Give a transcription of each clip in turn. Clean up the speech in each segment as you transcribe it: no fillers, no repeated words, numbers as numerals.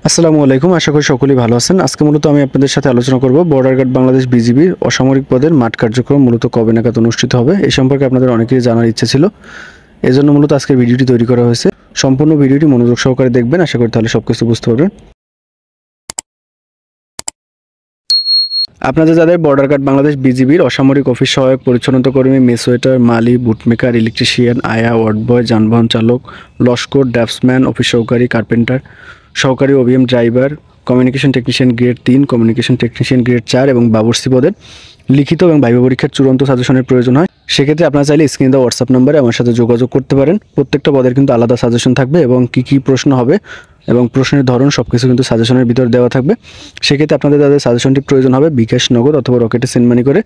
আসসালামু আলাইকুম। আশা করি সকলেই ভালো আছেন। আজকে মূলত আমি আপনাদের সাথে আলোচনা করব বর্ডার গার্ড বাংলাদেশ বিজিবির অসামরিক পদের মাঠ কার্যক্রম মূলত কবে নাগাদ অনুষ্ঠিত হবে এই সম্পর্কে আপনাদের অনেকেরই জানার ইচ্ছে ছিল। এজন্য মূলত আজকের ভিডিওটি তৈরি করা হয়েছে। সম্পূর্ণ ভিডিওটি মনোযোগ সহকারে দেখবেন, আশা করি তাহলে সবকিছু বুঝতে পারবেন। আপনাদের যাদের বর্ডার গার্ড বাংলাদেশ বিজিবির অসামরিক অফিস সহায়ক পরিচ্ছন্নতা কর্মী, মেস ওয়েটার, মালি, বুটমেকার, ইলেকট্রিশিয়ান, আয়া, ওয়ার্ড বয়, যানবাহন চালক, লস্কর, ড্রাফটসম্যান, অফিস সহকারী, কার্পেন্টার, সহকারী OBM driver, communication technician grade 3, communication technician grade 4 এবং বাবুর্চি পদের লিখিত এবং ভাইবা পরীক্ষার চূড়ান্ত সাজেশনের প্রয়োজন হয়। সেক্ষেত্রে আপনারা চাইলে স্ক্রিনে দেওয়া হোয়াটসঅ্যাপ নম্বরে আমার সাথে যোগাযোগ করতে পারেন। প্রত্যেকটা পদের কিন্তু আলাদা সাজেশন থাকবে এবং কী প্রশ্ন হবে এবং প্রশ্নের ধরন সব কিছু কিন্তু সাজেশনের ভিতর দেওয়া থাকবে। সেক্ষেত্রে আপনাদের যাদের সাজেশনটি প্রয়োজন হবে বিকাশ, নগদ অথবা রকেটে সেন্ড মানি করে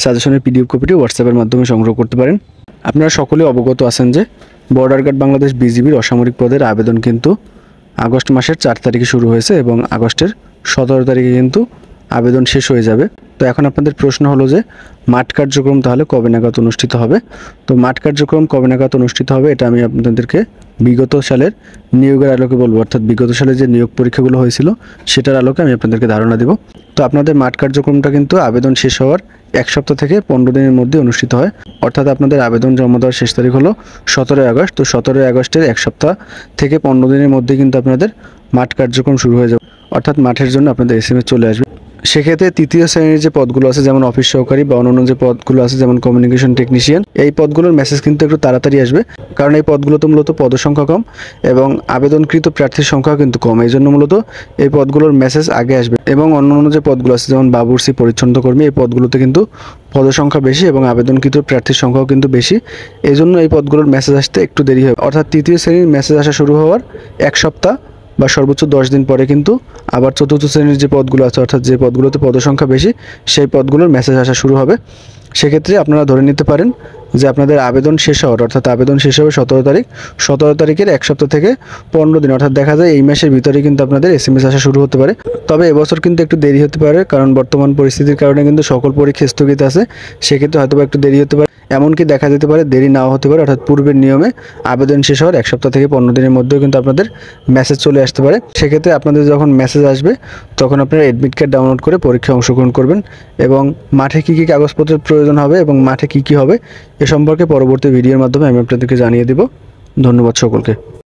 সাজেশনের পিডিএফ কপিটি হোয়াটসঅ্যাপের মাধ্যমে সংগ্রহ করতে পারেন। আপনারা সকলেই অবগত আছেন যে বর্ডার গার্ড বাংলাদেশ বিজিবির অসামরিক পদের আবেদন কিন্তু আগস্ট মাসের 4 তারিখে শুরু হয়েছে এবং আগস্টের 17 তারিখে কিন্তু আবেদন শেষ হয়ে যাবে। তো এখন আপনাদের প্রশ্ন হলো যে মাঠ কার্যক্রম তাহলে কবে নাগাদ অনুষ্ঠিত হবে। তো মাঠ কার্যক্রম কবে নাগাদ অনুষ্ঠিত হবে এটা আমি আপনাদেরকে বিগত সালের নিয়োগের আলোকে বলবো, অর্থাৎ বিগত সালে যে নিয়োগ পরীক্ষাগুলো হয়েছিল সেটার আলোকে আমি আপনাদেরকে ধারণা দেব। তো আপনাদের মাঠ কার্যক্রমটা কিন্তু আবেদন শেষ হওয়ার 1 সপ্তাহ থেকে 15 দিনের মধ্যে অনুষ্ঠিত হয়। অর্থাৎ আপনাদের আবেদন জমা দেওয়ার শেষ তারিখ হলো 17 আগস্ট। তো 17 আগস্টের 1 সপ্তাহ থেকে 15 দিনের মধ্যে কিন্তু আপনাদের মাঠ কার্যক্রম শুরু হয়ে যাবে, অর্থাৎ মাঠের জন্য আপনাদের এসএমএস চলে আসবে। সেক্ষেত্রে তৃতীয় শ্রেণীর যে পদগুলো আছে যেমন অফিস সহকারী বা অন্যান্য যে পদগুলো আছে যেমন কমিউনিকেশন টেকনিশিয়ান, এই পদগুলোর মেসেজ কিন্তু একটু তাড়াতাড়ি আসবে, কারণ এই পদগুলোতে মূলত পদসংখ্যা কম এবং আবেদনকৃত প্রার্থীর সংখ্যা কিন্তু কম। এই জন্য মূলত এই পদগুলোর মেসেজ আগে আসবে। এবং অন্যান্য যে পদগুলো আছে যেমন বাবুর্চি, পরিচ্ছন্ন কর্মী, এই পদগুলোতে কিন্তু পদসংখ্যা বেশি এবং আবেদনকৃত প্রার্থীর সংখ্যাও কিন্তু বেশি। এই জন্য এই পদগুলোর মেসেজ আসতে একটু দেরি হবে, অর্থাৎ তৃতীয় শ্রেণীর মেসেজ আসা শুরু হওয়ার 1 সপ্তাহ বা সর্বোচ্চ 10 দিন পরে কিন্তু আবার চতুর্থ শ্রেণীর যে পদগুলো আছে, অর্থাৎ যে পদগুলোতে পদসংখ্যা বেশি, সেই পদগুলোর মেসেজ আসা শুরু হবে। সেক্ষেত্রে আপনারা ধরে নিতে পারেন যে আপনাদের আবেদন শেষ হওয়ার, অর্থাৎ আবেদন শেষ হবে 17 তারিখ। 17 তারিখের 1 সপ্তাহ থেকে 15 দিন, অর্থাৎ দেখা যায় এই মাসের ভিতরে কিন্তু আপনাদের এসএমএস আসা শুরু হতে পারে। তবে এবছর কিন্তু একটু দেরি হতে পারে, কারণ বর্তমান পরিস্থিতির কারণে কিন্তু সকল পরীক্ষা স্থগিত আছে। সেক্ষেত্রে হয়তো একটু দেরি হতে পারে, এমনকি দেখা যেতে পারে দেরি নাও হতে পারে, অর্থাৎ পূর্বের নিয়মে আবেদন শেষ হওয়ার 1 সপ্তাহ থেকে 15 দিনের মধ্যেও কিন্তু আপনাদের মেসেজ চলে আসতে পারে। সেক্ষেত্রে আপনাদের যখন মেসেজ আসবে তখন আপনারা অ্যাডমিট কার্ড ডাউনলোড করে পরীক্ষায় অংশগ্রহণ করবেন এবং মাঠে কী কী কাগজপত্রের প্রয়োজন হবে এবং মাঠে কী কী হবে এ সম্পর্কে পরবর্তী ভিডিওর মাধ্যমে আমি আপনাদেরকে জানিয়ে দেব। ধন্যবাদ সকলকে।